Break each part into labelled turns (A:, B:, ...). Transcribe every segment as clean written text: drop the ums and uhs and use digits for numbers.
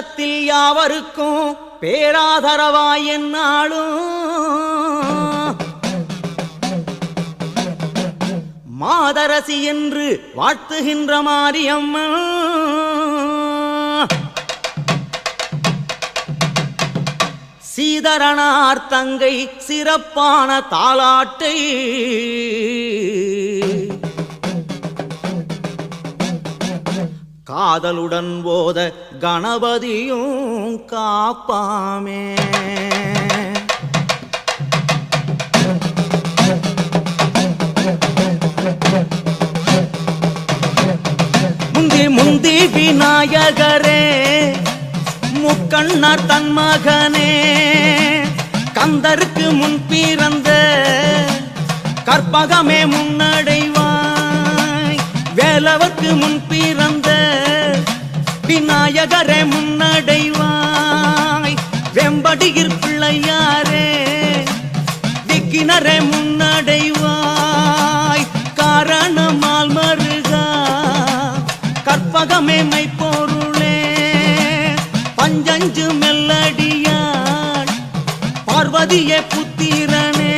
A: உலகத்தில் யாவருக்கும் பேராதரவாய் என்னாலும் மாதரசி என்று வாழ்த்துகின்ற மாரியம்மா சீதரனார் தங்கை சிறப்பான தாலாட்டை காதலுடன் போத கணபதியும் காப்பாமே முந்தி முந்தி விநாயகரே முக்கண்ணர் தன் மகனே கந்தருக்கு முன் பிறந்த கற்பகமே முன்னடைவாய் வேலவர்க்கு முன் பிறந்த விநாயகரே முன்னடைவாய் வெம்படியிற் பிள்ளையாரே திக்கினரே முன்னடைவாய் காரணமால் மருகா கற்பகமே மைப்பொருளே பஞ்சஞ்சு மெல்லடியார் பார்வதியே புத்திரனே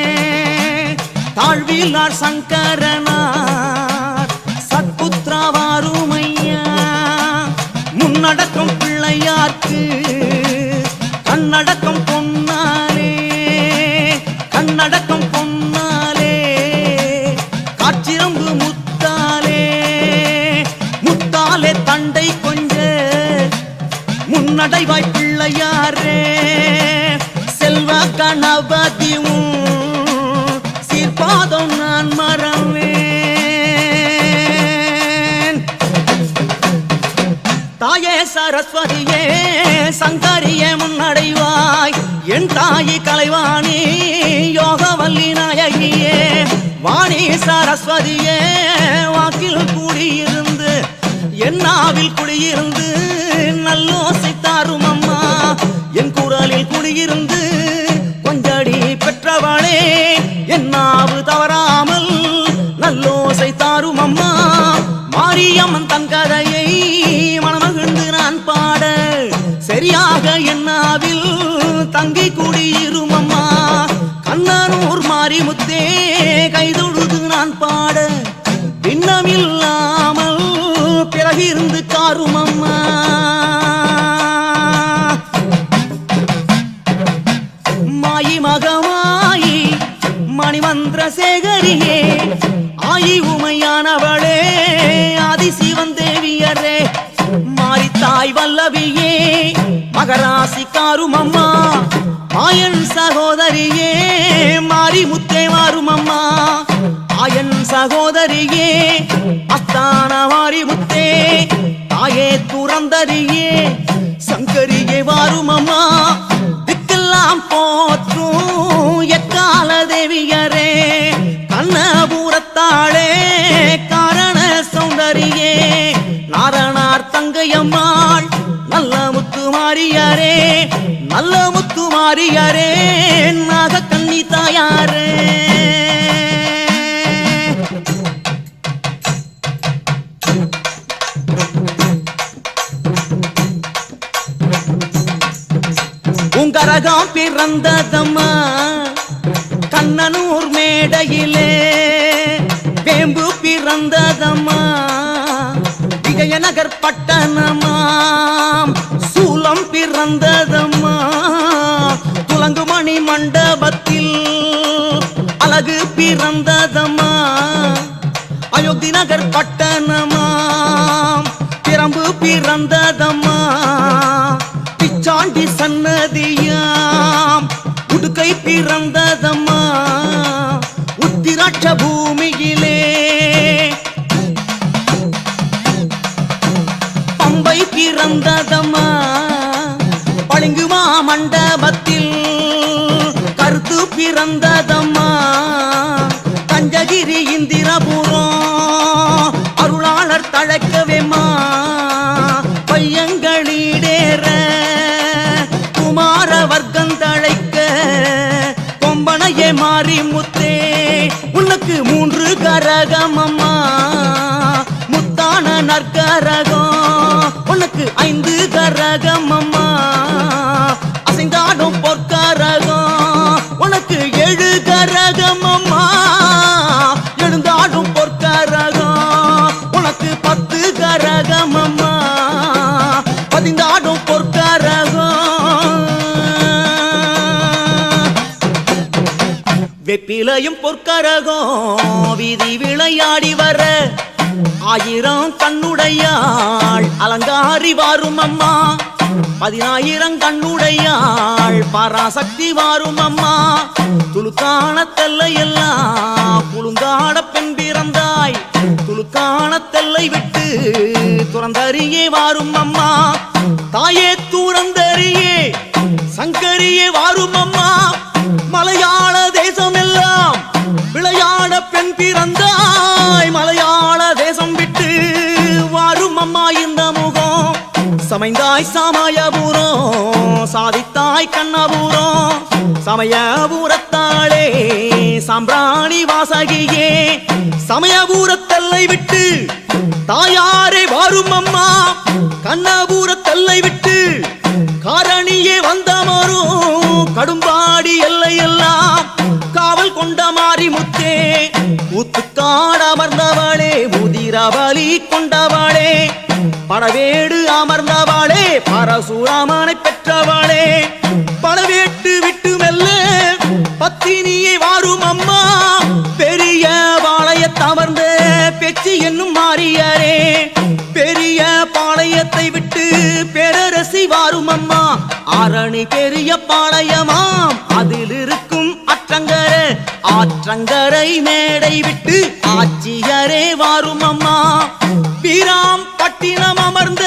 A: தாழ்விலார் சங்கரனார் சத்புத்திராவாருமையா முன்னடக்கம் பிள்ளையார்க்கு கண்ணடக்கம் பொன்னாலே கண்ணடக்கம் பொன்னாலே காட்சிரம்பு முத்தாலே முத்தாலே தண்டை கொஞ்ச முன்னடைவாய் பிள்ளையாரே செல்வ கணபதியும் சீர்பாதம் நான் மறவேன் தாயே சரஸ்வதியே சங்கரியே முன்னடைவாய் என் தாயி கலைவாணி யோகவல்லி நாயகியே வாணி சரஸ்வதியே வாக்கில் கூடியிருந்து என் நாவில் குடியிருந்து நல்லோசை தாரும் அம்மா என் குரலில் குடியிருந்து கொஞ்சடி பெற்றவளே என் நாவு தவறாமல் நல்லோசை தாரும் அம்மா மாரியம்மன் தங்கதையை மனமகிழ்ந்து நான் பாட சரியாக என் நாவில் தங்கி குடியிரும் அம்மா கண்ணனூர் மாரிமுத்தே கைதொழுது நான் பாட பின்னமில்லாமல் பிறகிருந்து காரும் அம்மா மாயி மகமாயி மணிமந்திர சேகரியே ஆயி உமையானவளே ஆதிசிவன் தேவியரே மாரித்தாய் வல்லவியே மகராசி காரும் அம்மா மாயன் சகோதரியே மாரிமுத்தே மாறும் அம்மா ஆயன் சகோதரியே அஸ்தான மாரிமுத்தே தாயே துறந்தரியே சங்கரியே வாரும் அம்மா திக்கெல்லாம் போற்றும் எக்கால தேவியரே கண்ணபுரத்தாளே காரண சௌந்தரியே நாரணார் தங்கையம்மாள் நல்ல முத்துமாரியரே நல்ல முத்துமாரியரே நாக கண்ணி தாயாரே உங்கரகம் பிறந்ததம்மா கண்ணனூர் மேடையிலே வேம்பு பிறந்ததம்மா விஜயநகர் பட்டணமாம் சூலம் பிறந்ததம்மா துலங்குமணி மண்டபத்தில் அழகு பிறந்ததம்மா அயோத்தி நகர் பட்டணமாம் பிரம்பு பிறந்ததம்மா பிச்சாண்டி சன்னதியாம் உடுக்கை பிறந்ததம்மா உத்திராட்ச பூமியிலே பம்பை பிறந்ததம்மா பளிங்குமா மண்டபத்தில் கருத்து பிறந்ததம்மா தஞ்சகிரி இந்திரபுரம் அருளாளர் தழைக்கவேமா பையங்களீடேற குமார வர்க்கம் தழைக்க கொம்பனையே மாறி முத்தே உனக்கு 3 கரகம் அம்மா முத்தான நற்கரகம் உனக்கு 5 கரகம் கரகம் அம்மா அசைந்தாடும் பொற்கரகம் உனக்கு 7 கரகம் அம்மா எழுந்தாடும் பொற்கரகம் உனக்கு 10 கரகம் அம்மா பதிந்தாடும் பொற்கரகம் வெப்பிலையும் பொற்கரகம் வீதி விளையாடி வர 1000 கண்ணுடையாள் அலங்காரி வாரும் அம்மா 10000 கண்ணுடையாள் பராசக்தி வாரும் அம்மா துளுக்கான தெல்லை எல்லாம் புழுங்காட பெண் பிறந்தாய் துளுக்கான தெல்லை விட்டு துறந்தறியே வாரும் அம்மா தாயே துறந்தறியே சங்கரியே வாரும் அம்மா மலையாள தேசம் எல்லாம் விளையாட பெண் பிறந்தாய் மலையாள தேசம் விட்டு வாரும் அம்மா இந்த முகம் சமைந்தாய் சமயபுரம் சாதித்தாய் கண்ணபுரம் சமயபுரத்தாளே சாம்பிராணி வாசகியே சமயபுரத்தல்லை விட்டு தாயாரே வாரும் அம்மா கண்ணபுரத்தல்லை விட்டு காரணியே வந்தமரும் கடும்பாடி எல்லையெல்லாம் காவல் கொண்ட மாறி முத்தே ஊத்துக்காடு அமர்ந்தவளே முதிரபலி கொண்டவளே படவேடு அமர்ந்தவளே பரசுராமனை பெற்றவளே படவேட்டு விட்டு மெல்ல பத்தினியை வாரும் அம்மா பெரிய பாளையத்தமர்ந்த பெச்சி என்னும் மாறியரே பெரிய பாளையத்தை விட்டு பேரரசி வாரும் அம்மா ஆரணி பெரிய பாளையமாம் அதில் இருக்கும் ஆற்றங்கரை மேடை விட்டு ஆட்சியரே வாரும் அம்மா வீராம் பட்டினம் அமர்ந்த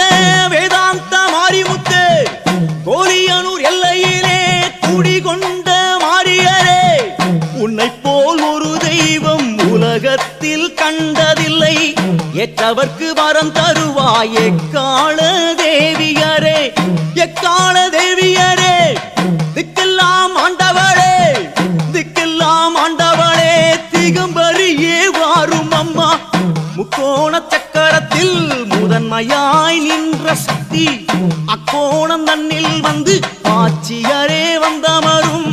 A: வேதாந்த மாரிமுத்து கோலியனூர் எல்லையிலே குடிகொண்ட மாரியரே உன்னை போல் ஒரு தெய்வம் உலகத்தில் கண்டதில்லை ஏற்றவர்க்கு வரம் தருவாய் எக்கால தேவியரே எக்கால தேவியரே திக்கெல்லாம் ஆண்டவளே திக்கெல்லாம் ஆண்டவளே திகம்பரியே வாரும் அம்மா முக்கோண சக்கரத்தில் முதன்மையாய் நின்ற சக்தி அக்கோணம் தன்னில் வந்து ஆட்சியரே வந்தமரும்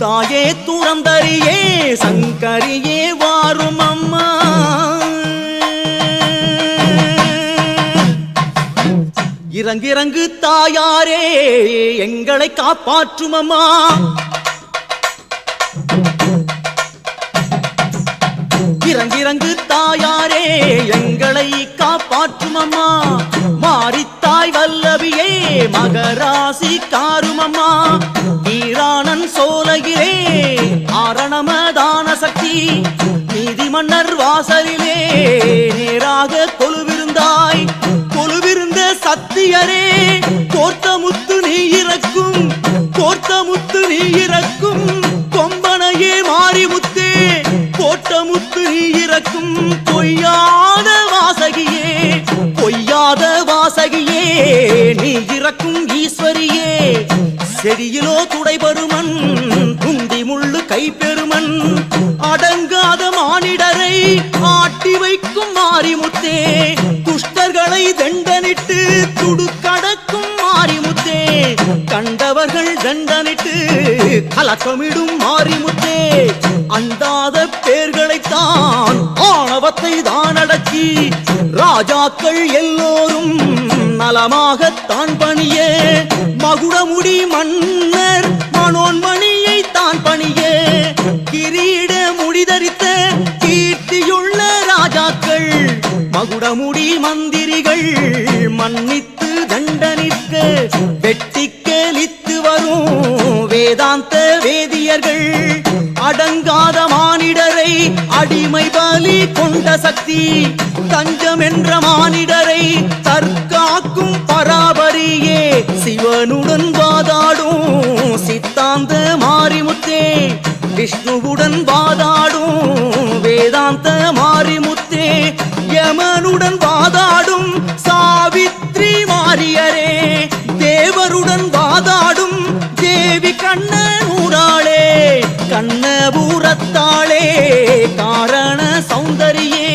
A: தாயே துறந்தரியே சங்கரியே வாரும் அம்மா இறங்கு தாயாரே எங்களை காப்பாற்றும் அம்மா இறங்கு தாயாரே எங்களை காப்பாற்றும் அம்மா மாரித்தாய் வல்லவியே மகராசி காரும் அம்மா வீராணன் சோலையிலே ஆரணமதான சக்தி நீதி மன்னர் வாசலிலே நேராக கொலுவிருந்தாய் கொலுவிருந்த சத்தியரே கோர்த்த முத்து நீ இறக்கும் கோர்த்த முத்து நீ இறக்கும் கொம்பனையே மாறி முத்தே கோட்ட முத்து நீ இறக்கும் பொய்யாத வாசகியே பொய்யாத வாசகியே நீ இறக்கும் ஈஸ்வரியே செடியிலோ துடைபெருமன் குந்தி முள்ளு கைப்பெருமன் அடங்காத மானிடரை ஆட்டி வைக்கும் மாரிமுத்தே துஷ்டர்களை தண்டனிட்டு துடுக்கடக்கும் மாரிமுத்தே கண்டவர்கள் தண்டனிட்டு கலக்கமிடும் மாரிமுத்தே அண்டாத பேர்களைத்தான் ஆணவத்தை தான் அடக்கி ராஜாக்கள் எல்லோரும் நலமாகத்தான் பணிய மகுடமுடி மன்னர் மனோன்மணியை தான் பணிய கிரீட முடிதரித்த கீர்த்தியுள்ள ராஜாக்கள் மகுடமுடி மந்திரிகள் மன்னித்து தண்டனிக்க வெட்டிக்கலித்து வரும் வேதாந்த வேதியர்கள் அடங்காத மானிடரை அடிமை பலி கொண்ட சக்தி தஞ்சம் என்ற மானிடரை தற்காக்கும் பராபரியே சிவனுடன் வாதாடும் சித்தாந்த மாரிமுத்தே விஷ்ணுவுடன் வாதாடும் வேதாந்த மாரிமுத்தே யமனுடன் வாதாடும் சாவித்ரி மாரியரே தேவருடன் வாதாடும் தேவி கண்ணனூராளே கண்ணபுரத்தாளே காரண சௌந்தரியே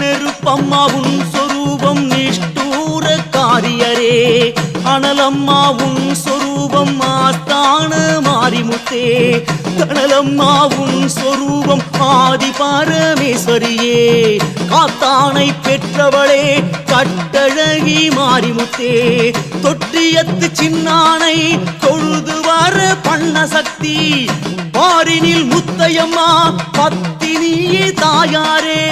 A: நெருப்பம்மாவும் சொரூபம் நிஷ்டூர காரியரே அனலம்மா உன் சொரூபம் ஆஸ்தான மாரிமுத்தே தனலம்மா உன் சொரூபம் ஆதி பரமேஸ்வரியே காத்தானை பெற்றவளே கட்டழகி மாரிமுத்தே தொட்டியத்து சின்னானை தொழுது வர பண்ண சக்தி பாரினில் முத்தையம்மா பத்தினியே தாயாரே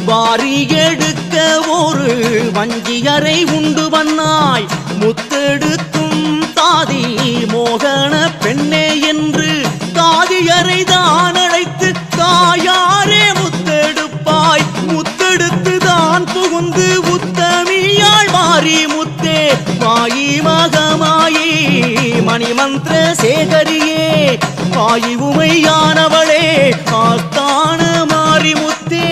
A: வாரி எடுக்க ஒரு வஞ்சியரை உண்டு வண்ணாய் முத்தெடுக்கும் தாதி மோகன பெண்ணே என்று தாதியரை தான் அழைத்து தாயாரே முத்தெடுப்பாய் முத்தெடுத்து தான் புகுந்து உத்தமியாள் மாறி முத்தே மாயி மகமாயி மணிமந்திர சேகரியே ஆயி உமையானவளே ஆஸ்தான மாறி முத்தே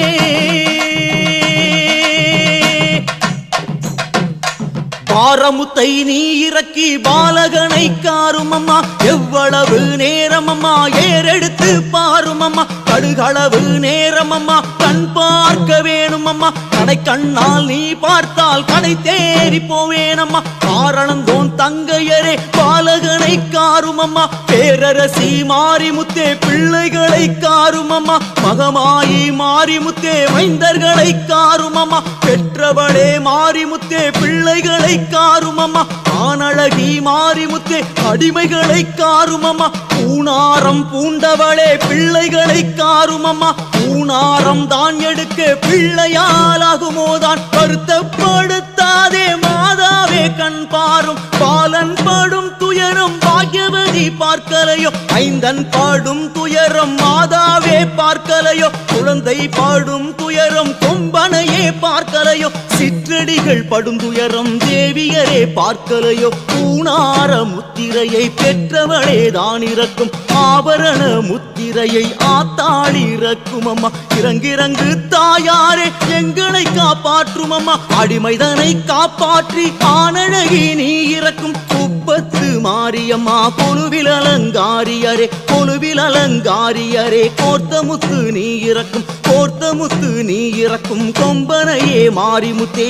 A: பாரமுத்தை நீ இறக்கி பாலகனை காரும் அம்மா எவ்வளவு நேரம் அம்மா ஏறெடுத்து பாரும் அம்மா கடுகளவு நேரம் அம்மா கண் பார்க்க வேணும் அம்மா கடை கண்ணால் நீ பார்த்தால் கடை தேறி போவேன் அம்மா காரணந்தோன் தங்கையரே பாலகனை காரும் அம்மா பேரரசி மாரிமுத்தே பிள்ளைகளை காரும் அம்மா மகமாயி மாரிமுத்தே மைந்தர்களை காரும் அம்மா பெற்றவளே மாரிமுத்தே பிள்ளைகளை காரும் அம்மா ஆனழகி மாரிமுத்தே அடிமைகளை காரும் அம்மா பூணாரம் பூண்டவளே பிள்ளைகளை காரும் அம்மா பூணாரம் தான் எடுக்க பிள்ளையாலாகுமோதான் வருத்தப்படுத்தாதே மாதாவே கண் பாரும் பாலன் படும் துயரம் பாக்யவதி பார்க்கலையோ ஐந்தன் பாடும் துயரம் மாதாவே பார்க்கலையோ குழந்தை பாடும் துயரம் கொம்பனையே பார்க்கலையோ சிற்றடிகள் படும் துயரம் தேவியரே பார்க்கலையோ பூணார முத்திரையை பெற்றவளே தான் இறக்கும் ஆபரண முத்திரையை ஆத்தாள் இறக்கும் அம்மா இறங்கிறங்கு தாயாரே எங்களை காப்பாற்றும் அம்மா அடிமைதனை காப்பாற்றி ஆனழகி நீ இறக்கும் குப்பத்து மாரியம்மா கொலுவில் அலங்காரியரே கொலுவில் அலங்காரியரே கோர்த்தமுத்து நீ இறக்கும் கோர்த்தமுத்து நீ இறக்கும் கொம்பனையே மாரிமுத்தே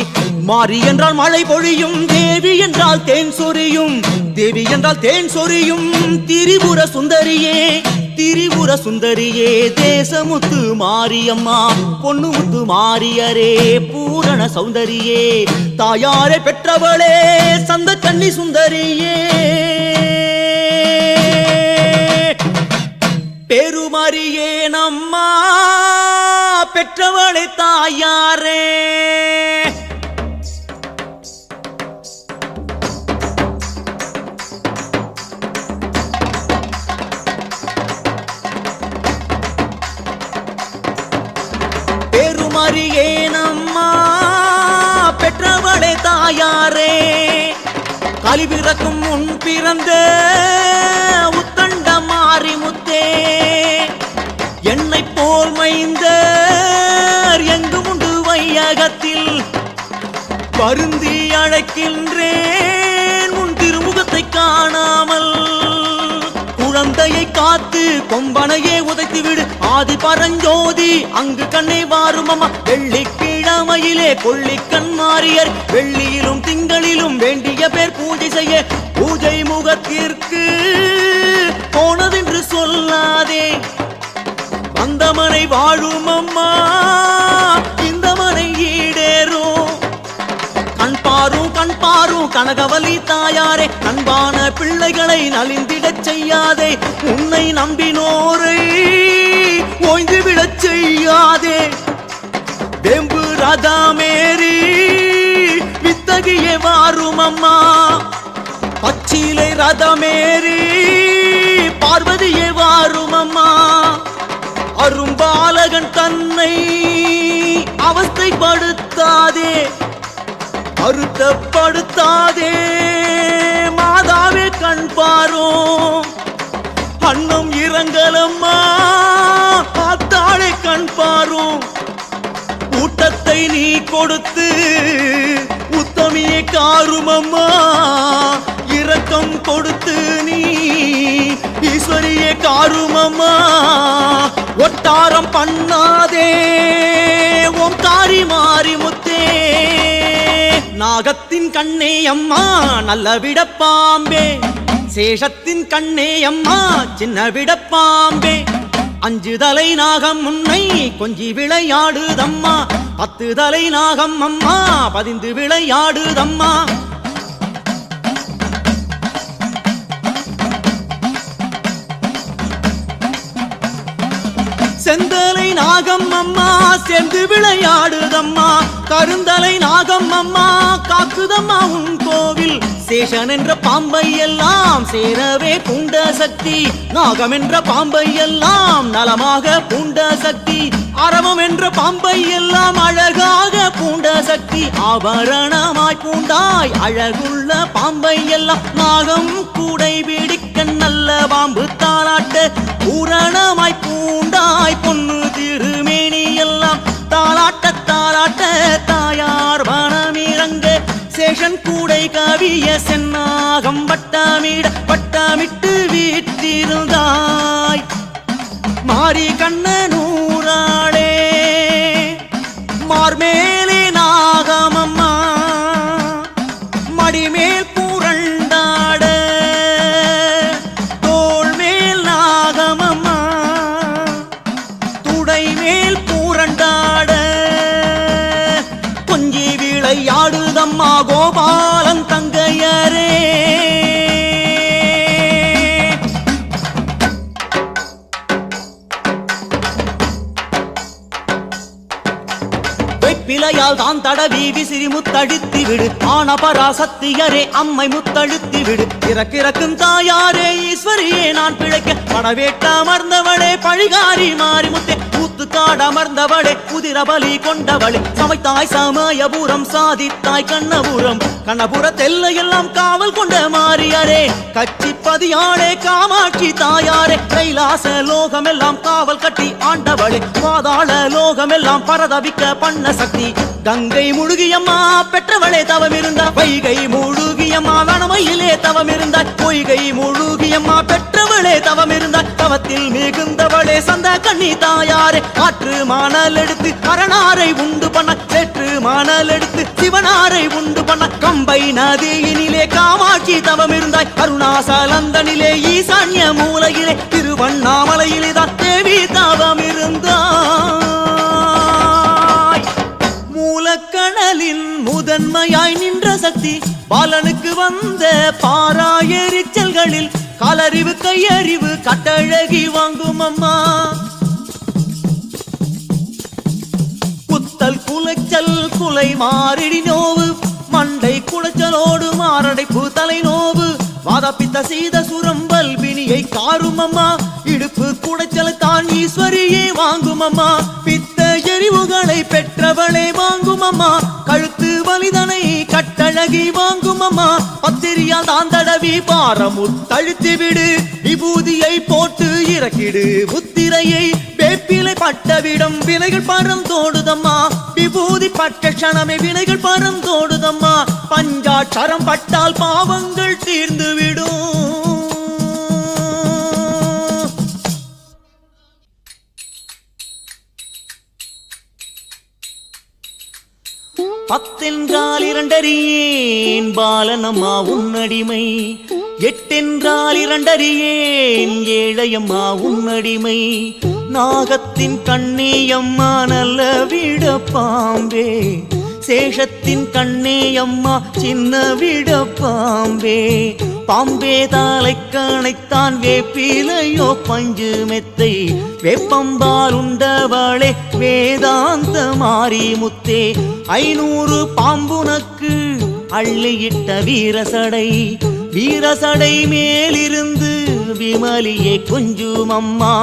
A: மாரி என்றால் மழை பொழியும் தேவி என்றால் தேன் சொரியும் தேவி என்றால் தேன் சொரியும் திரிபுர சுந்தரியே திரிபுர சுந்தரியே தேசமுத்து மாரியம்மா பொன்னுமுத்து மாரியரே பூரண சௌந்தரியே தாயாரை பெற்றவளே சந்த கன்னி சுந்தரியே பெருமரியே நம்மா பெற்றவளே தாயாரே பெருமரியே நம்மா பெற்றவளே தாயாரே கலிபிறக்கும் முன் பிறந்த உத்தண்ட மாரிமுத்தே என்னை போல் மைந்தர் எங்கும் உண்டு வையகத்தில் வருந்தி அழைக்கின்றேன் உன் திருமுகத்தை காணாமல் குழந்தையை காத்து கொம்பனையே உதைத்து விடு ஆதி பரஞ்சோதி அங்கு கண்ணை வாரும் அம்மா வெள்ளிக்கிழமையிலே கொள்ளிக்கண் மாறியர் வெள்ளியிலும் திங்களிலும் வேண்டிய பேர் பூஜை செய்ய பூஜை முகத்திற்கு போனதென்று சொல்லாதே அந்த மனை வாழும் அம்மா இந்த மனை ஈடேறும் கண் பாரும் கனகவலி தாயாரே அன்பான பிள்ளைகளை நலிந்திடச் செய்யாதே உன்னை நம்பினோரை ஓய்ந்து விடச் செய்யாதே வெம்பு ரதமேறி வித்தகியே வாரும் அம்மா பச்சிலை ரதமேறி பார்வதியே வாரும் அம்மா அரும்பாலகன் தன்னை அவஸ்தைப்படுத்தாதே வருத்தப்படுத்தாதே மாதாவே கண் பாரும் அன்னம் இரங்கலம்மா ஆத்தாளை கண் பாரும் ஊட்டத்தை நீ கொடுத்து உத்தமியை காரும் அம்மா இரக்கம் கொடுத்து நீ ஈஸ்வரியை காரும் அம்மா ஒட்டாரம் பண்ணாதே ஓம் காரி மாரி முத்தே நாகத்தின் கண்ணே அம்மா நல்ல விடப்பாம்பே சேஷத்தின் கண்ணே அம்மா சின்ன விடப்பாம்பே அஞ்சு தலை நாகம் முன்னை கொஞ்சி விளையாடுதம்மா 10 தலை நாகம் அம்மா பதிந்து விளையாடுதம்மா செந்தலை நாகம் அம்மா சேர்ந்து விளையாடுதம்மா கருந்தலை நாகம் அம்மா காக்குதம்மா உன் கோவில் சேஷன் என்ற பாம்பை எல்லாம் சேரவே பூண்ட சக்தி நாகம் என்ற பாம்பை எல்லாம் நலமாக பூண்ட சக்தி அரவம் என்ற பாம்பை எல்லாம் அழகாக பூண்ட சக்தி ஆபரணமாய் பூண்டாய் அழகுள்ள பாம்பை எல்லாம் நாகம் கூடை பிடிக்க நல்ல பாம்பு தாளாட்ட பூரணமாய் பூண்டாய் பொண்ணு திருமேனி எல்லாம் தாளாட்ட தாளாட்ட தாயார் வனமிறங்க சேஷன் கூடை கவிய சென்னாகம் வட்டமிட்டு வீற்றிருந்தாய் மாறி கண்ணனூராளே மார்மேலே நாகமம்மா மடிமேல் பூரண்டாட தோள் மேல் நாகமம்மா துடை மேல் பூரண்டாட கொஞ்சி விளையாடுதம்மா கோபாலன் தங்கையரே பிழையால் தான் தடவி விசிறி முத்தழுத்தி விடு ஆனபராசத்தியரே அம்மை முத்தழுத்தி விடு இறக்கும் தாயாரே ஈஸ்வரியே நான் பிழைக்க படவேட்ட அமர்ந்தவளே பழிகாரி மாறி முத்தே கூத்துக்காடு அமர்ந்தவளே குதிரபலி கொண்டவளே சமைத்தாய் சமயபுரம் சாதித்தாய் கண்ணபுர தெல்லையெல்லாம் காவல் கொண்ட மாறியாரே கச்சிப்பதியாளே காமாட்சி தாயாரே கைலாச லோகமெல்லாம் காவல் கட்டி ஆண்டவளே பாதாள லோகமெல்லாம் பரதவிக்க பண்ண சக்தி கங்கை முழுகியம்மா பெற்றவளே தவம் இருந்தா வைகை முழுகியம்மா வனமையிலே தவம் இருந்தாய் பொய்கை முழுகியம்மா பெற்றவளே தவம் இருந்தாய் தவத்தில் மிகுந்தவளே சந்த கண்ணி தாயாரே ஆற்று மணல் எடுத்து அரணாரை உண்டு பண்ண சேற்று மணல் எடுத்து சிவனாரை உண்டு பண்ண கம்பை நதியினிலே காமாட்சி தவம் இருந்தாய் அருணாசலந்தனிலே ஈசான்ய மூலையிலே திருவண்ணாமலையிலே தான் தேவி தவம் இருந்தாய் மூலக்கணலின் முதன்மையாய் நின்ற சக்தி பாலனுக்கு வந்த பாராயெரிச்சல்களில் காலறிவு கையறிவு கட்டழகி வாங்கும் அம்மா குத்தல் குலைச்சல் குலை மாறிடி நோவு மண்டை குளைச்சலோடு மாரடைப்பு தலை நோவு வாதப்பித்த சீத சுரம்பல் வினியை காரும் அம்மா இடுப்பு குடைச்சல் தான் ஈஸ்வரியே வாங்கும் அம்மா பித்த எரிவுகளை பெற்றவளே வாங்கும் அம்மா கழுத்து வலிதனை கட்டழகி வாங்கும் அம்மா பத்திரியால் தான் தடவி பாரமுத்தழுத்தி விடு விபூதியை போட்டு இறக்கிடு முத்திரையை வேப்பிலை பட்டவிடம் வினைகள் பரம் தோடுதம்மா விபூதி பட்ட க்ஷணமே வினைகள் பரம் தோடுதம்மா பஞ்சாட்சரம் பட்டால் பாவங்கள் தீர்ந்து விடும் பத்தென்றால் இரண்டறியேன் பாலனம்மா உன்னடிமை எட்டென்றால் இரண்டறியேன் ஏழையம்மா உன்னடிமை நாகத்தின் கண்ணேயம்மா நல்ல விட பாம்பே சேஷத்தின் கண்ணேயம்மா சின்ன விட பாம்பே பாம்பே தாலை கணைத்தான் வேப்பிலையோ பஞ்சு மெத்தை வேப்பம்பால் உண்டவளே வேதாந்த மாறி முத்தே 500 பாம்புனக்கு அள்ளியிட்ட வீரசடை மேலிருந்து விமலியே கொஞ்சும் அம்மா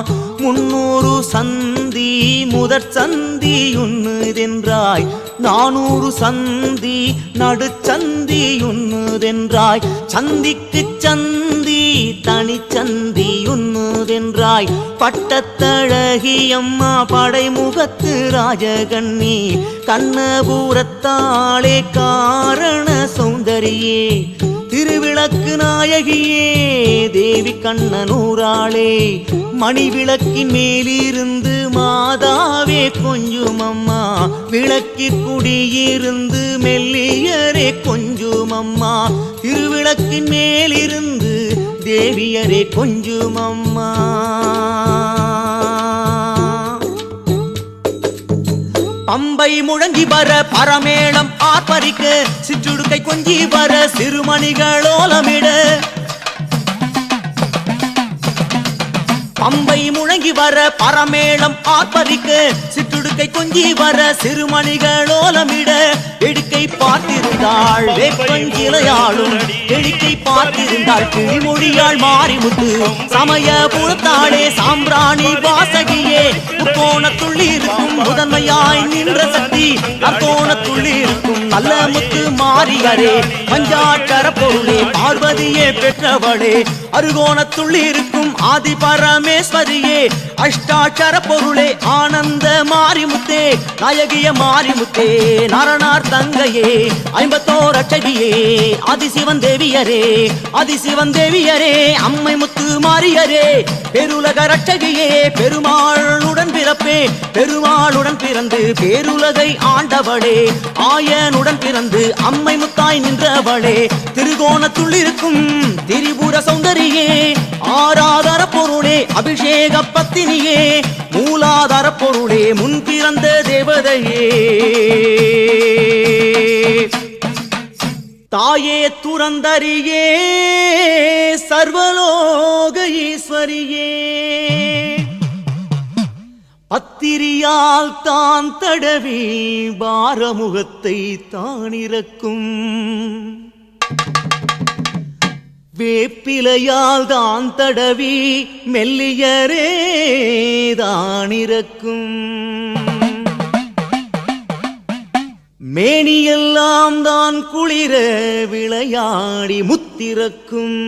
A: 300 சந்தி முதற் சந்தி உண்ணுதென்றாய் 400 சந்தி நடுச்சந்தி உண்ணுதென்றாய் சந்திக்கு சந்தி தனிச்சந்தி உண்ணுதென்றாய் பட்டத்தழகி அம்மா படைமுகத்து ராஜகண்ணி கண்ணபுரத்தாளே காரண சௌந்தரியே திருவிளக்கு நாயகியே தேவி கண்ணனூராளே மணி விளக்கின் மேலிருந்து மாதாவே கொஞ்சும் அம்மா விளக்கி குடியிருந்து மெல்லியரே கொஞ்சும் அம்மா திருவிளக்கின் மேலிருந்து தேவியரே கொஞ்சும் அம்மா பம்பை முழங்கி வர பரமேளம் ஆர்ப்பரிக்க சிற்றுடுக்கை கொஞ்சி வர சிறுமணிகளோலமிட பம்பை முழங்கி வர பரமேளம் ஆர்ப்பரிக்க சிற்றுடுக்கை கொஞ்சி வர சிறுமணிகளோலமிட எடுக்கை பார்த்திருந்தாள் வேப்பஞ்சிலையாளும் எடுக்கை பார்த்திருந்தாள் கிளிமொழியாள் மாரிமுத்து சமய புறத்தாளே சாம்பிராணி வாசகியே முக்கோணத்துள்ளி இருக்கும் முதன்மையாய் நின்ற சக்தி அக்கோணத்துள்ளி இருக்கும் நல்ல முத்து மாரியரே பஞ்சாட்சர பொருளே பார்வதியே பெற்றவளே அருகோணத்துள்ளி இருக்கும் ஆதி பரமேஸ்வரியே அஷ்டாட்சர பொருளே ஆனந்த மாரிமுத்தே நாயகிய மாரிமுத்தே நாரணார் தங்கையே ஐம்பத்தோர் அச்சகியே ஆதிசிவன் தேவியரே அம்மை முத்து மாரியரே பெருலக ரட்சகியே பெருமாளுடன் பிறப்பே பெருமாளுடன் பிறந்து பேருலகை ஆண்டவளே ஆயனுடன் பிறந்து அம்மை முத்தாய் நின்றவளே திருகோணத்துள் இருக்கும் திரிபுர சௌந்தரியே ஆராதர பொருளே அபிஷேக பத்தினியே மூலாதார பொருளே முன் பிறந்த தேவதையே தாயே துரந்தரியே சர்வலோக ஈஸ்வரியே பத்திரியால் தான் தடவி பாரமுகத்தை தானிறக்கும் வேப்பிலையால் தான் தடவி மெல்லியரே தானிறக்கும் மேனியெல்லாம் தான் குளிர விளையாடி முத்திறக்கும்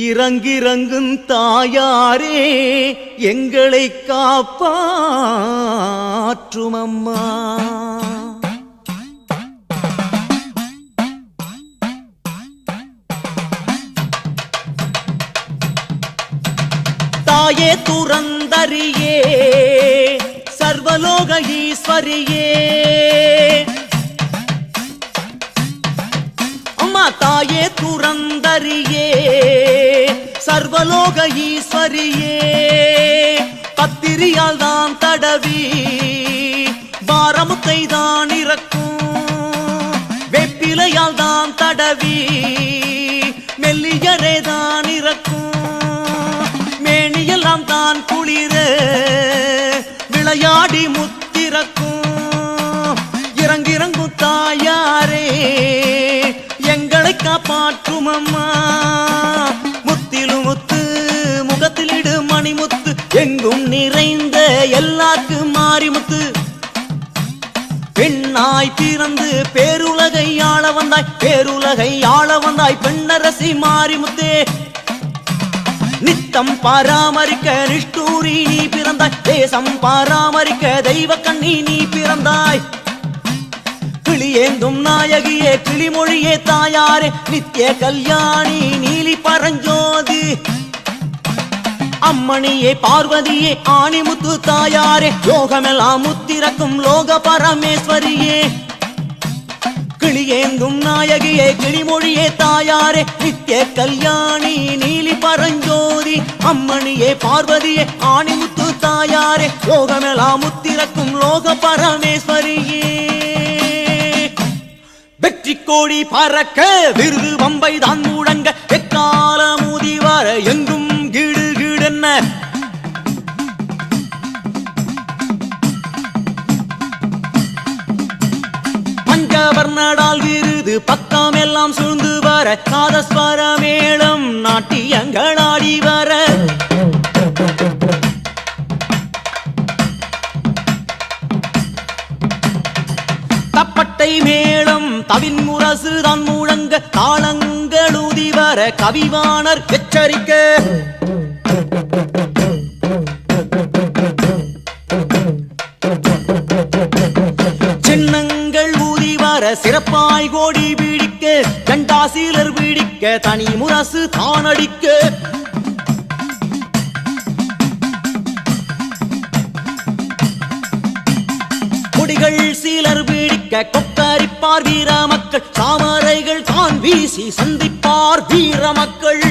A: இறங்கிறங்கும் தாயாரே எங்களை காப்பாற்றும் அம்மா தாயே துரந்தரியே சர்வலோக ஈஸ்வரியே அம்மா தாயே துரந்தரியே சர்வலோக ஈஸ்வரியே பத்திரியால் தான் தடவி பாரமுத்தை தான் இறக்கும் வெப்பிலையால் தான் தடவி மெல்லியரே தான் இறக்கும் மேனியெல்லாம் தான் குளிர விளையாடி முத்திறக்கும் இறங்கும் தாயாரே எங்களை காப்பாற்றும் அம்மா முத்திலும் முத்து முகத்தில் இடு மணிமுத்து எங்கும் நிறைந்த எல்லாருக்கும் மாரிமுத்து பெண்ணாய் பிறந்து பேருலகை ஆள வந்தாய் பெண்ணரசி மாரிமுத்தே நித்தம் பராமரிக்க நிஷ்டூரி நீ பிறந்தாய் தேசம் பராமரிக்க தெய்வ கண்ணி நீ பிறந்தாய் கிளியேந்தும் நாயகியே கிளிமொழியே தாயாரே நித்திய கல்யாணி நீலி பரஞ்சோதி அம்மணியே பார்வதியே ஆணிமுத்து தாயாரே லோகமெல்லாம் முத்திறக்கும் லோக பரமேஸ்வரியே கிளியேந்தும் நாயகியே கிளிமொழியே தாயாரே நித்திய கல்யாணி நீலி பரஞ்சோதி அம்மணியே பார்வதியே ஆணிமுத்து தாயாரே லோகமெல்லாம் முத்திறக்கும் லோக பரமேஸ்வரியே வெற்றி கோடி பறக்க விருது வம்பை தான் முழங்க எக்கால மூதி வர எங்கும் கிடு கிடென்ன பஞ்சவர்ணடால் விருது பக்கம் எல்லாம் சூழ்ந்து வர நாதஸ்வர மேளம் நாட்டியங்களாடி வர தப்பட்டை மேளம் தவின் முரசு தான் முழங்க தாளங்களூதி வர கவிவாணர் எச்சரிக்க சின்னங்கள் ஊதி வர சிறப்பாய் கோடி பிடிக்க கண்டாசீலர் பிடிக்க தனி முரசு தானடிக்க கொடிகள் சீலர் பிடிக்க கொக்கரிப்பார் வீர மக்கள் தாமரைகள் தான் வீசி சந்திப்பார் வீர மக்கள்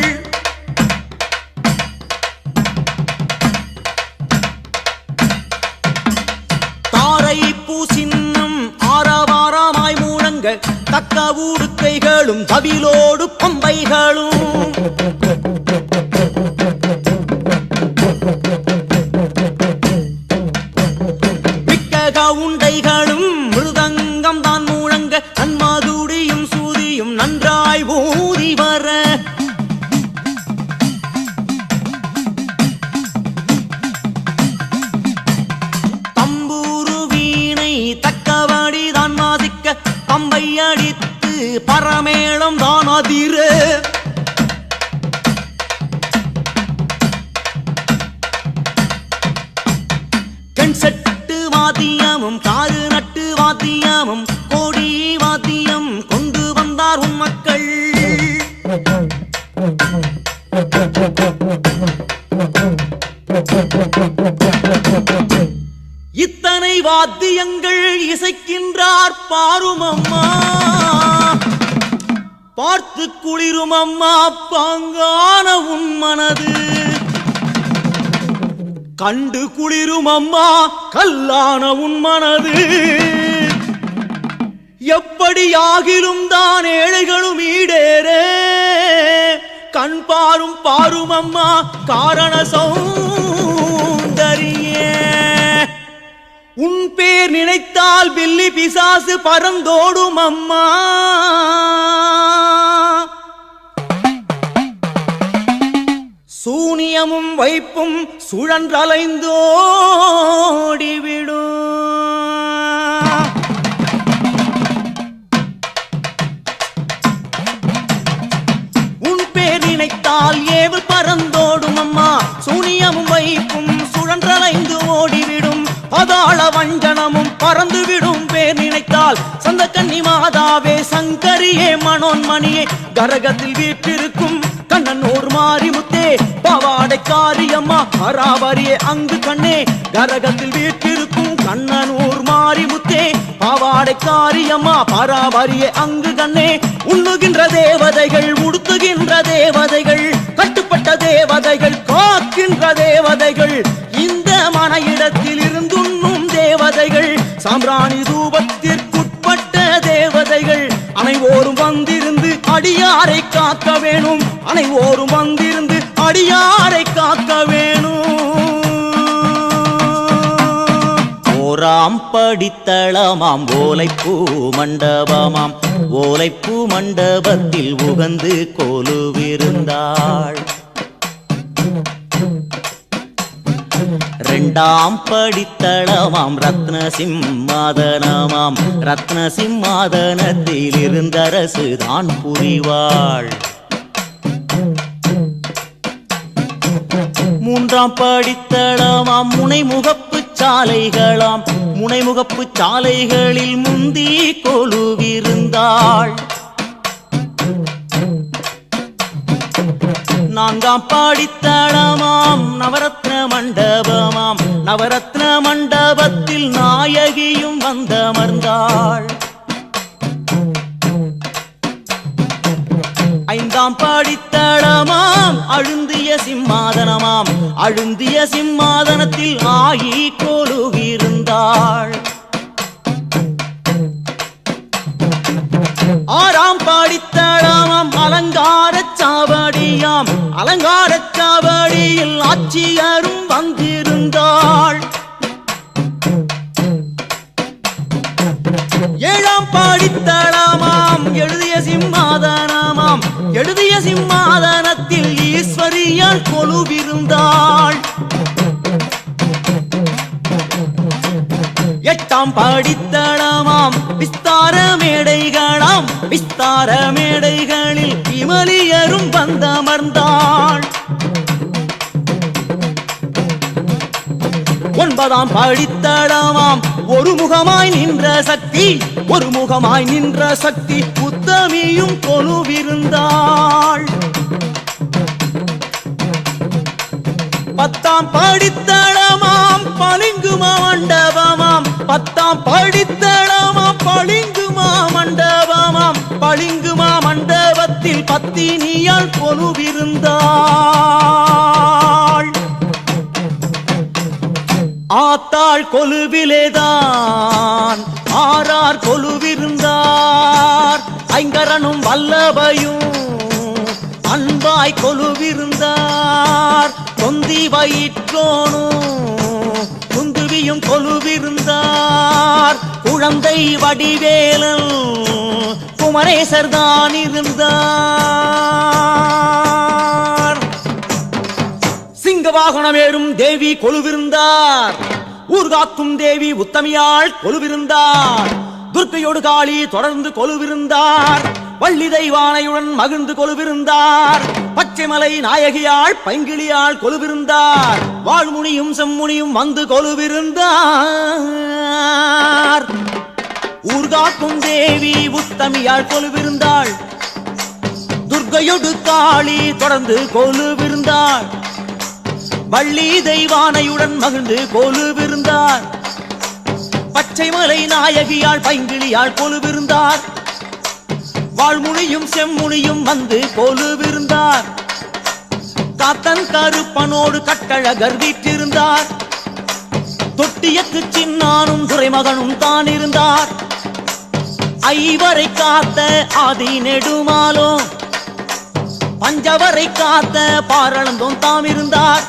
A: தாரை பூசின்னம் ஆரவாரமாய் மூழங்க தக்க ஊடுக்கைகளும் தவிலோடு பம்பைகளும் உண்டைகளும் மிருதங்கம் தான் மூழங்க நன்மாதுடியும் சூதியும் நன்றாய் ஊதி வர தம்பூரு வீணை தக்கவாடி தான் வாசிக்க பம்பை அடித்து பரமேளம் தான் அதிர வாத்தியமும் காது நட்டு வாத்தியமும் கோடி வாத்தியம் கொண்டு வந்தார் உன் மக்கள் இத்தனை வாத்தியங்கள் இசைக்கின்றார் பாரும் அம்மா பார்த்து குளிரும் அம்மா பாங்கான உன் மனது கண்டு குளிரும் அம்மா கல்லான உன் மனது எப்படி ஆகிலும் தான் ஏழைகளும் ஈடேரே கண் பாரும் பாரும் அம்மா காரண சௌந்தரியே உன் பேர் நினைத்தால் பில்லி பிசாசு பறந்தோடும் அம்மா சூனியமும் வைப்பும் சுழன்றலைந்தோடிவிடும் உன் பேர் நினைத்தால் ஏவல் பறந்தோடும் அம்மா சூனியமும் வைப்பும் சுழன்றலைந்து ஓடிவிடும் பாதாள வஞ்சனமும் பறந்துவிடும் பேர் நினைத்தால் சந்த கன்னி மாதாவே சங்கரியே மனோன்மணியே கரகத்தில் வீற்றிருக்கும் கண்ணனூர் மாரிமுத்தே பாவாடை காரியம்மா பராபரியே அங்கு கண்ணே கரகத்தில் வீற்றிருக்கும் கண்ணனூர் மாரிமுத்தே பாவாடை காரியம்மா பராபரியே அங்கு கண்ணே உண்ணுகின்ற தேவதைகள் உடுத்துகின்ற தேவதைகள் கட்டுப்பட்ட தேவதைகள் காக்கின்ற தேவதைகள் இந்த மன இடத்தில் இருந்துண்ணும் தேவதைகள் சாம்பிராணி தூபத்திற்குட்பட்ட தேவதைகள் அனைவோரும் வந்திருந்து அடியாரை காக்க வேணும் அனைவோரும் வந்திருந்து அடியாரை காக்க வேணும் ஓராம் படித்தளமாம் ஓலைப்பூ மண்டபமாம் ஓலைப்பூ மண்டபத்தில் உகந்து கொலுவிருந்தாள் இரண்டாம் படித்தளமாம் ரத்ன சிம்மாதனமாம் ரத்ன சிம்மாதனத்தில் இருந்தரசு தான் புரிவாள் மூன்றாம் படித்தளமாம் முனைமுகப்பு சாலைகளாம் முனைமுகப்பு சாலைகளில் முந்தி கொலுவிருந்தாள் நான்காம் படித்தளமாம் நவரத்ன மண்டபமாம் நவரத்ன மண்டபத்தில் நாயகியும் வந்தமர்ந்தாள் ஐந்தாம் படித்தளமாம் அழுந்திய சிம்மாதனமாம் அழுந்திய சிம்மாதனத்தில் ஆயி கொலுவிருந்தாள் ஆறாம் படித்தளமாம் அலங்காரச் சாவடியாம் அலங்காரச் சாவடியில் ஆட்சியரும் வந்திருந்தாள் ஏழாம் படித்தளமாம் எழுதிய சிம்மாதனமாம் எழுதிய சிம்மாதனத்தில் ஈஸ்வரியால் கொலுவிருந்தாள் எட்டாம் படித்தளமாம் விஸ்தார மேடைகளாம் விஸ்தார மேடைகளில் விமலியரும் வந்தமர்ந்தாள் ஒன்பதாம் படித்தளமாம் ஒரு முகமாய் நின்ற சக்தி, ஒரு முகமாய் நின்ற சக்தி உத்தமியும் கொலுவிருந்தாள். பத்தாம் படித்தளமாம் பளிங்குமா மண்டபமாம், பத்தாம் படித்தளமாம் பளிங்குமா மண்டபமாம், பளிங்குமா மண்டபத்தில் பத்தினியால் கொலுவிருந்தாள். ஆத்தாள் கொலுவிலேதான் ஆறார் கொலுவிருந்தார், ஐங்கரனும் வல்லபையும் அன்பாய் கொலுவிருந்தார். தொந்தி வயிற்றோனும் குந்துவியும் கொலுவிருந்தார். குழந்தை வடிவேலன் குமரேசர் தான் இருந்தார். சிங்க வாகனமேறும் தேவி கொலுவிருந்தார். ஊர்காக்கும் தேவி உத்தமியாள் கொலுவிருந்தார். துர்க்கையோடு காளி தொடர்ந்து கொலுவிருந்தார். வள்ளி தெய்வானையுடன் மகிழ்ந்து கொலுவிருந்தார். பச்சைமலை நாயகியாள் பைங்கிளியாள் கொலுவிருந்தார். வாழ்முனியும் செம்முனியும் வந்து கொலுவிருந்தார். ஊர்காக்கும் தேவி உத்தமியாள் கொலுவிருந்தாள். துர்க்கையோடு காளி தொடர்ந்து கொலுவிருந்தாள். வள்ளி தெய்வானையுடன் மகிழ்ந்து கொலுவிருந்தார். பச்சைமலை நாயகியாள் பைங்கிளியாள் கொலுவிருந்தார். வாழ்முனியும் செம்முனியும் வந்து கொலுவிருந்தார். காத்தன் கருப்பனோடு கட்டழகர் வீற்றிருந்தார். தொட்டியக்கு சின்னானும் துரைமகனும் தான் இருந்தார். ஐவரை காத்த ஆதி நெடுமாலோ பஞ்சவரை காத்த பாரளந்தோம் தாம் இருந்தார்.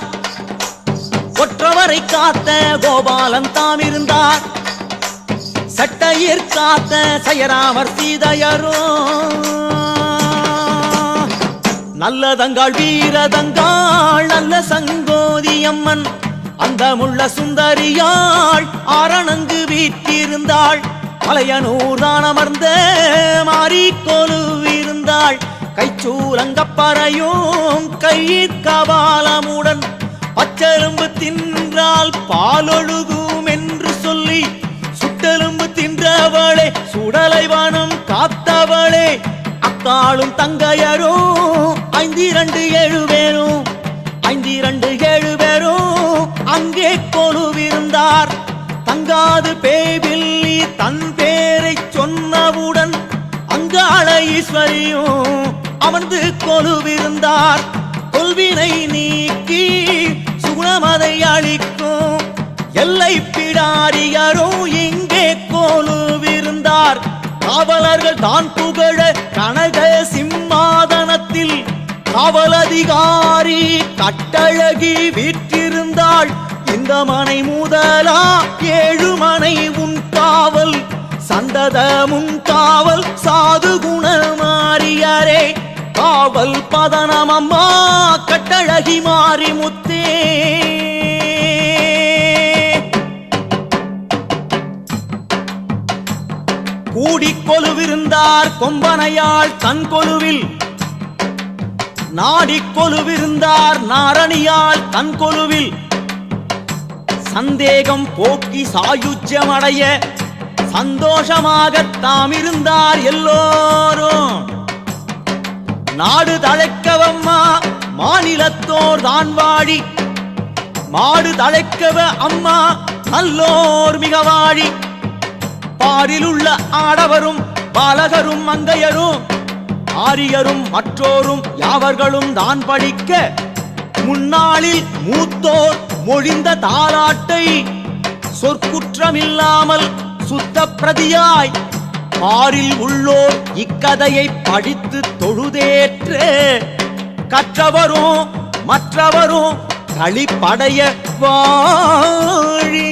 A: ஒற்றவரை காத்த கோபாலன் தாம் இருந்தார். சட்டையர் காத்த சயராமர் சீதையரோ நல்லதங்காள் வீரதங்காள் நல்ல சங்கோதி அம்மன் அந்தமுள்ள சுந்தரியாள் ஆரணங்கு வீற்றிருந்தாள். மலையனூர் தான் அமர்ந்த மாறி கொலுவிருந்தாள். கைச்சூலங்கப்பறையும் கையிற் கபாலமுடன் பச்செலும்பு தின்றால் பாலொழுகும் என்று சொல்லி சுட்டெலும்பு தின்றவளே சுடலைவானம் காத்தவளே அக்காளும் தங்கையரும் 527 பேரும் 527 பேரும் அங்கே கொலுவிருந்தார். தங்காது பேபில்லி தன் பேரை சொன்னவுடன் அங்காள ஈஸ்வரியும் அமர்ந்து கொலுவிருந்தார். கொல்வினை நீக்கி சுகுணமதை அளிக்கும் எல்லை பிடாரியரும் இங்கே கொலுவிருந்தார். காவலர்கள் தான் புகழ கனக சிம்மாதனத்தில் காவலதிகாரி கட்டழகி வீற்றிருந்தாள். இந்த மனை முதலா 7 மனை உன் காவல் சந்ததமுன் காவல் சாது குணமாரியரே காவல் பதனமம்மா கட்டழகி மாறி முத்தே. கூடிக் கொலுவிருந்தார் கொம்பனையாள் தன் கொலுவில். நாடிக் கொலுவிருந்தார் நாரணியாள் தன் கொலுவில். சந்தேகம் போக்கி சாயுஜ்யமடைய சந்தோஷமாக தாம் இருந்தார் எல்லோரும். நாடு தழைக்கவம்மா மாநிலத்தோர் தான் வாழி. மாடு தழைக்கவ அம்மா நல்லோர் மிக வாழி. பாரிலுள்ள ஆடவரும் பாலகரும் மங்கையரும் ஆரியரும் மற்றோரும் யாவர்களும் தான் படிக்க முன்னாளில் மூத்தோர் மொழிந்த தாலாட்டை சொற்குற்றமில்லாமல் சுத்த பிரதியாய் பாரில் உள்ளோர் இக்கதையை படித்து தொழுதேற்ற கற்றவரும் மற்றவரும் களிப்படைய வாழி.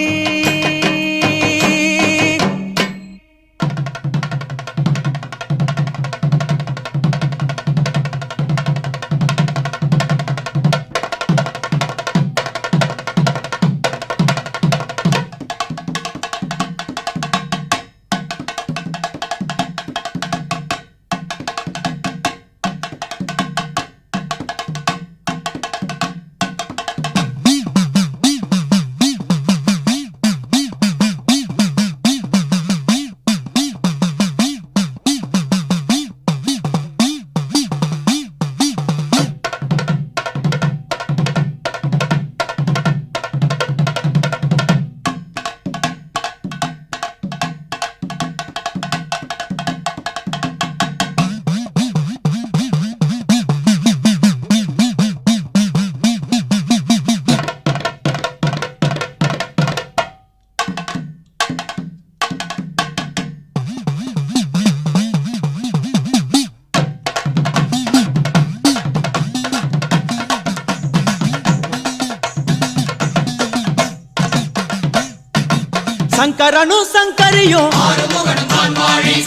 A: சங்கரனும் சங்கரியும்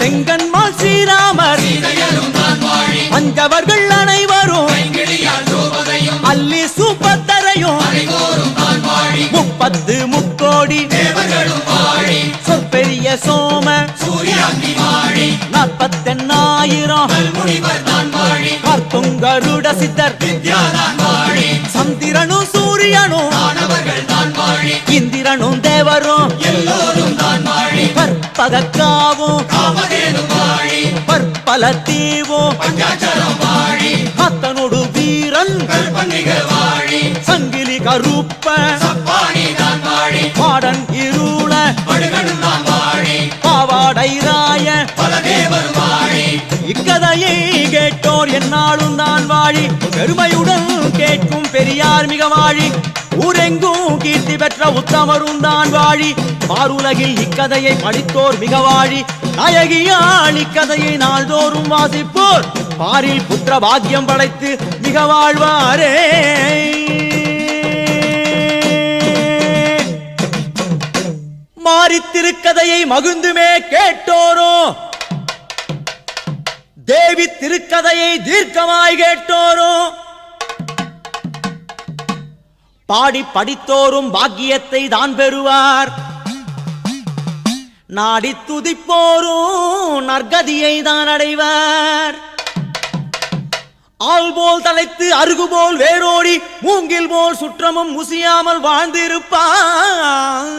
A: செங்கன்மால் ஸ்ரீராமர் அஞ்சவர்கள் அனைவரும் அல்லி சூப்பத்தரையும் 30 முக்கோடி சொற்பெரிய சோம 48,000 கருட சித்தர் சந்திரனும் சூரியனும் இந்திரனும் தேவரும் கற்பகக்காவும் பற்பல தீவும் அத்தனோடு வீரன் சங்கிலி கருப்ப பாடன் இருள பாவாடை ராய இக்கதையை கேட்டோர் என்னாலும் தான் வாழி பெருமையுடன் கேட்கும் பெரியார் மிக வாழி ஊரெங்கும் கீர்த்தி பெற்ற உத்தமரும் தான் வாழி பாருலகில் இக்கதையை படித்தோர் மிக வாழி நாயகியால் இக்கதையை நாள்தோறும் வாசிப்போர் பாரில் புத்திர பாக்கியம் படைத்து மிக வாழ்வாரே. மாறி திருக்கதையை மகிழ்ந்துமே கேட்டோரோ தேவி திருக்கதையை தீர்க்கமாய் கேட்டோரோ பாடி படித்தோரும் பாக்கியத்தை தான் பெறுவார் நாடி துதிப்போரும் நற்கதியை தான் அடைவார் ஆள் போல் தலைத்து அருகு போல் வேரோடி மூங்கில் போல் சுற்றமும் முசியாமல் வாழ்ந்திருப்பார்.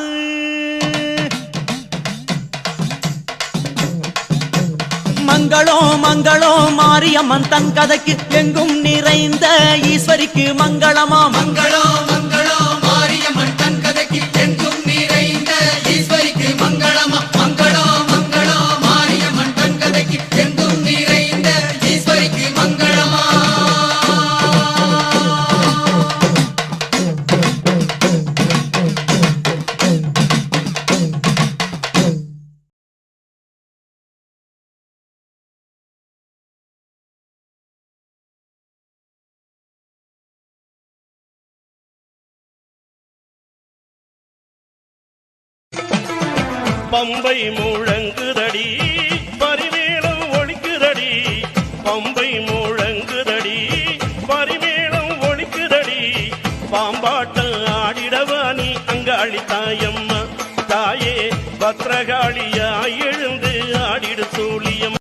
A: மங்களோ மங்களோ மாரியம்மன் தன் கதைக்கு எங்கும் நிறைந்த ஈஸ்வரிக்கு மங்களமா
B: மங்களோ மங்களோ மாரியம்மன் தன் கதைக்கு எங்கும் நிறைந்த ஈஸ்வரிக்கு மங்களமா மங்களோ மங்களோ மாரியம்மன் தன் கதைக்கு எங்கும் நிறைந்த ஈஸ்வரிக்கு மங்களமா.
C: பம்பை முழங்குதடி பரிமேளம் ஒழிக்குதடி பம்பை முழங்குதடி பரிமேளம் ஒழிக்குதடி பாம்பாட்டம் ஆடிடவானி அங்காளி தாயம்மா தாயே பத்ரகாளியா எழுந்து ஆடிடு சூழியம்.